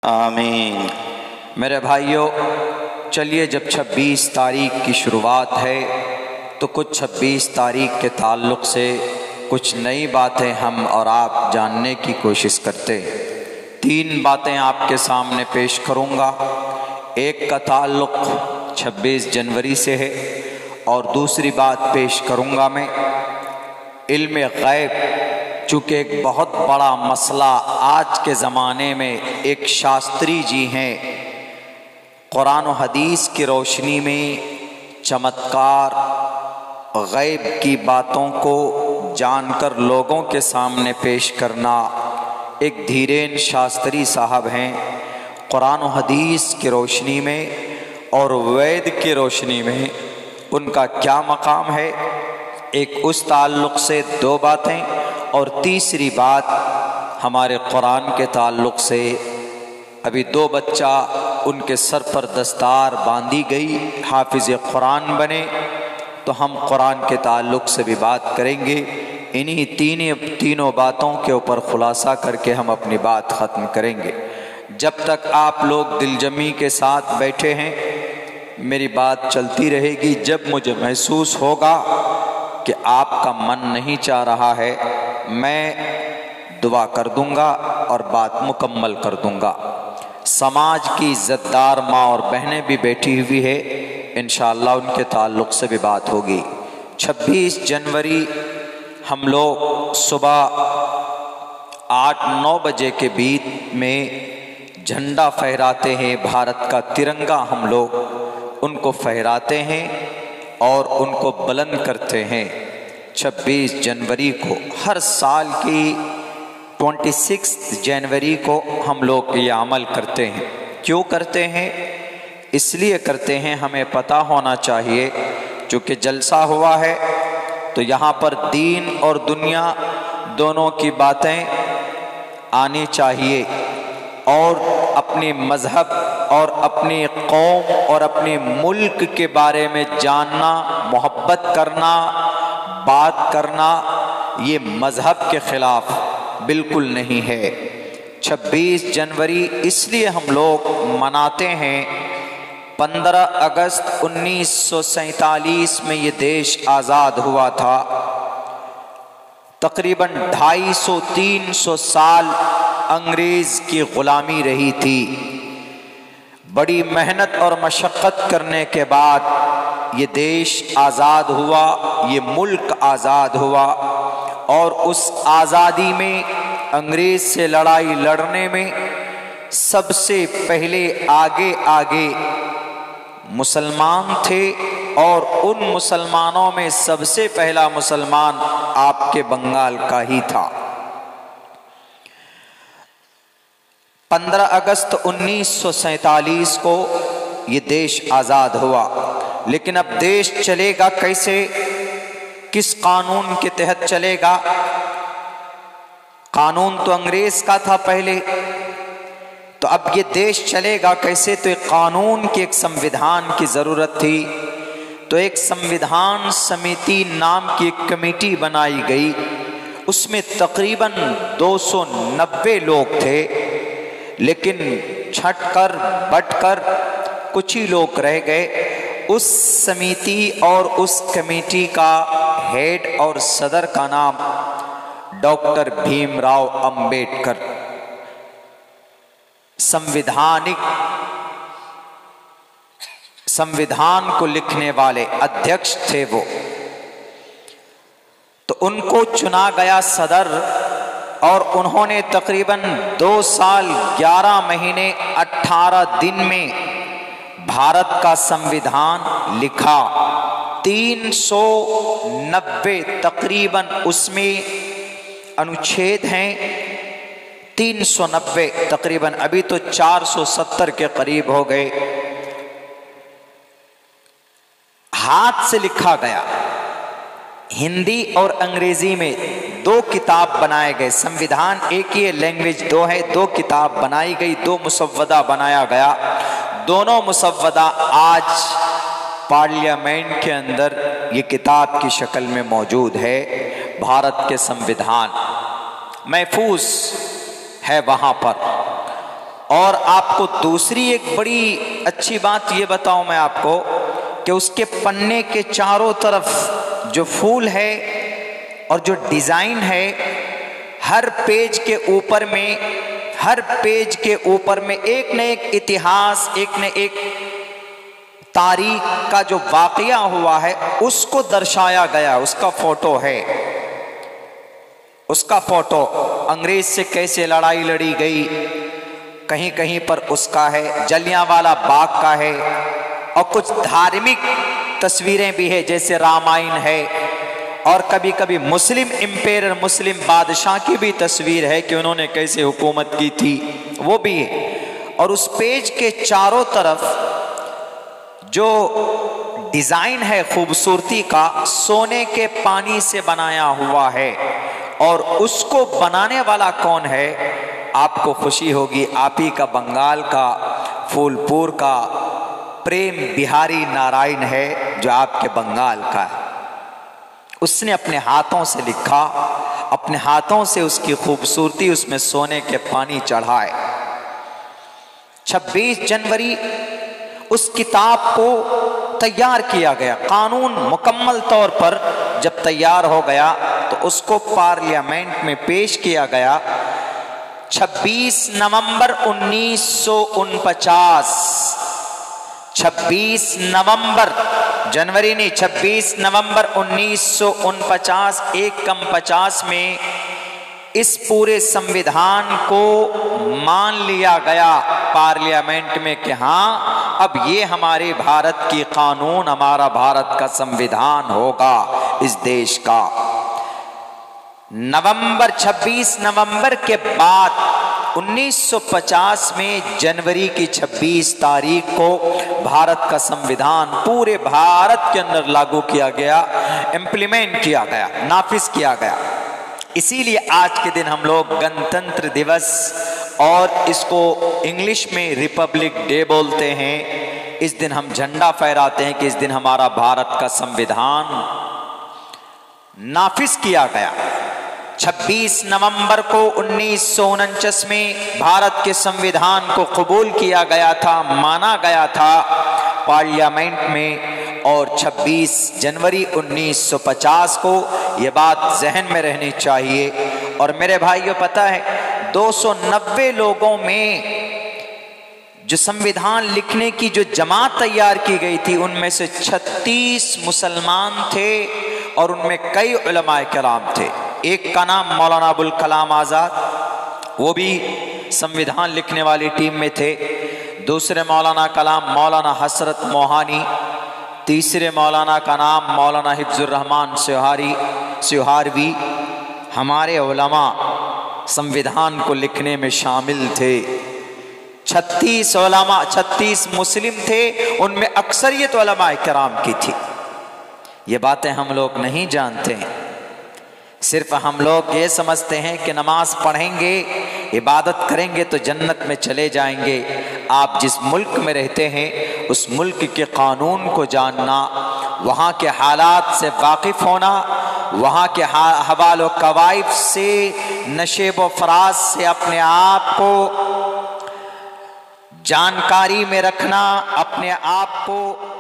आमीन। मेरे भाइयों, चलिए जब 26 तारीख की शुरुआत है तो कुछ 26 तारीख के ताल्लुक़ से कुछ नई बातें हम और आप जानने की कोशिश करते हैं। 3 बातें आपके सामने पेश करूँगा। एक का ताल्लुक़ 26 जनवरी से है और दूसरी बात पेश करूँगा मैं इल्म ग़ैब, चूँकि एक बहुत बड़ा मसला आज के ज़माने में एक शास्त्री जी हैं, कुरान और हदीस की रोशनी में चमत्कार ग़ैब की बातों को जानकर लोगों के सामने पेश करना एक धीरेन शास्त्री साहब हैं। कुरान और हदीस की रोशनी में और वेद की रोशनी में उनका क्या मकाम है, एक उस ताल्लुक़ से 2 बातें, और तीसरी बात हमारे कुरान के ताल्लुक़ से। अभी 2 बच्चा उनके सर पर दस्तार बांधी गई, हाफिज़ कुरान बने, तो हम कुरान के ताल्लुक़ से भी बात करेंगे। इन्हीं तीनों बातों के ऊपर ख़ुलासा करके हम अपनी बात ख़त्म करेंगे। जब तक आप लोग दिलजमी के साथ बैठे हैं मेरी बात चलती रहेगी। जब मुझे महसूस होगा कि आपका मन नहीं चाह रहा है, मैं दुआ कर दूंगा और बात मुकम्मल कर दूंगा। समाज की इज़्ज़तदार माँ और बहनें भी बैठी हुई है, इंशाअल्लाह उनके ताल्लुक़ से भी बात होगी। 26 जनवरी हम लोग सुबह 8-9 बजे के बीच में झंडा फहराते हैं, भारत का तिरंगा हम लोग उनको फहराते हैं और उनको बुलंद करते हैं। 26 जनवरी को हर साल की 26 जनवरी को हम लोग ये अमल करते हैं। क्यों करते हैं? इसलिए करते हैं, हमें पता होना चाहिए, चूँकि जलसा हुआ है तो यहाँ पर दीन और दुनिया दोनों की बातें आनी चाहिए और अपने मज़हब और अपनी कौम और अपने मुल्क के बारे में जानना, मोहब्बत करना, बात करना, ये मज़हब के ख़िलाफ़ बिल्कुल नहीं है। 26 जनवरी इसलिए हम लोग मनाते हैं। 15 अगस्त 1947 में ये देश आज़ाद हुआ था। तकरीबन 250-300 साल अंग्रेज़ की ग़ुलामी रही थी। बड़ी मेहनत और मशक्क़त करने के बाद ये देश आज़ाद हुआ, ये मुल्क आज़ाद हुआ और उस आज़ादी में अंग्रेज़ से लड़ाई लड़ने में सबसे पहले आगे मुसलमान थे और उन मुसलमानों में सबसे पहला मुसलमान आपके बंगाल का ही था। 15 अगस्त 1947 को ये देश आज़ाद हुआ, लेकिन अब देश चलेगा कैसे, किस कानून के तहत चलेगा? कानून तो अंग्रेज़ का था पहले, तो अब ये देश चलेगा कैसे? तो एक कानून की, एक संविधान की ज़रूरत थी। तो एक संविधान समिति नाम की एक कमेटी बनाई गई, उसमें तकरीबन 290 लोग थे, लेकिन छटकर बटकर कुछ ही लोग रह गए। उस समिति और उस कमेटी का हेड और सदर का नाम डॉक्टर भीमराव अंबेडकर, संविधान को लिखने वाले अध्यक्ष थे वो। तो उनको चुना गया सदर और उन्होंने तकरीबन 2 साल 11 महीने 18 दिन में भारत का संविधान लिखा। 390 तकरीबन उसमें अनुच्छेद हैं, 390 तकरीबन, अभी तो 470 के करीब हो गए। हाथ से लिखा गया। हिंदी और अंग्रेजी में 2 किताब बनाए गए। संविधान एक ही है, लैंग्वेज 2 है, 2 किताब बनाई गई, 2 मुसव्वदा बनाया गया। दोनों मुसव्वदा आज पार्लियामेंट के अंदर ये किताब की शक्ल में मौजूद है। भारत के संविधान महफूज है वहाँ पर। और आपको दूसरी एक बड़ी अच्छी बात ये बताऊं मैं आपको कि उसके पन्ने के चारों तरफ जो फूल है और जो डिजाइन है, हर पेज के ऊपर में एक न एक इतिहास, एक न एक तारीख का जो वाकया हुआ है उसको दर्शाया गया। उसका फोटो है, उसका फोटो अंग्रेज से कैसे लड़ाई लड़ी गई, कहीं कहीं पर उसका है, जलियांवाला बाग का है, और कुछ धार्मिक तस्वीरें भी है जैसे रामायण है, और कभी कभी मुस्लिम इंपेयर, मुस्लिम बादशाह की भी तस्वीर है कि उन्होंने कैसे हुकूमत की थी, वो भी है। और उस पेज के चारों तरफ जो डिजाइन है खूबसूरती का, सोने के पानी से बनाया हुआ है। और उसको बनाने वाला कौन है? आपको खुशी होगी, आप ही का बंगाल का, फूलपुर का प्रेम बिहारी नारायण है, जो आपके बंगाल का है। उसने अपने हाथों से लिखा, अपने हाथों से उसकी खूबसूरती उसमें सोने के पानी चढ़ाए। 26 जनवरी उस किताब को तैयार किया गया। कानून मुकम्मल तौर पर जब तैयार हो गया तो उसको पार्लियामेंट में पेश किया गया। 26 नवंबर 1949, 26 नवंबर, जनवरी नहीं, 26 नवंबर 1949 1:50 में इस पूरे संविधान को मान लिया गया पार्लियामेंट में कि हाँ, अब ये हमारे भारत की कानून, हमारा भारत का संविधान होगा इस देश का। 26 नवंबर के बाद 1950 में जनवरी की 26 तारीख को भारत का संविधान पूरे भारत के अंदर लागू किया गया, इम्प्लीमेंट किया गया, नाफिज किया गया। इसीलिए आज के दिन हम लोग गणतंत्र दिवस, और इसको इंग्लिश में रिपब्लिक डे बोलते हैं। इस दिन हम झंडा फहराते हैं कि इस दिन हमारा भारत का संविधान नाफिज किया गया। 26 नवंबर को 1949 में भारत के संविधान को कबूल किया गया था, माना गया था पार्लियामेंट में। और 26 जनवरी 1950 को यह बात जहन में रहनी चाहिए। और मेरे भाइयों, पता है 290 लोगों में जो संविधान लिखने की जो जमात तैयार की गई थी, उनमें से 36 मुसलमान थे और उनमें कई उलमाए किराम थे। एक का नाम मौलाना अबुल कलाम आज़ाद, वो भी संविधान लिखने वाली टीम में थे। दूसरे मौलाना कलाम मौलाना हसरत मोहानी, तीसरे मौलाना का नाम मौलाना हिफ्जुर रहमान सिहारवी। हमारे उलमा संविधान को लिखने में शामिल थे। 36 उलमा, 36 मुस्लिम थे, उनमें अक्सरियत उलमा किराम की थी। ये बातें हम लोग नहीं जानते हैं। सिर्फ हम लोग ये समझते हैं कि नमाज पढ़ेंगे, इबादत करेंगे तो जन्नत में चले जाएंगे। आप जिस मुल्क में रहते हैं उस मुल्क के कानून को जानना, वहाँ के हालात से वाकिफ होना, वहाँ के हवाल व कवायद से, नशेब व फराज से अपने आप को जानकारी में रखना, अपने आप को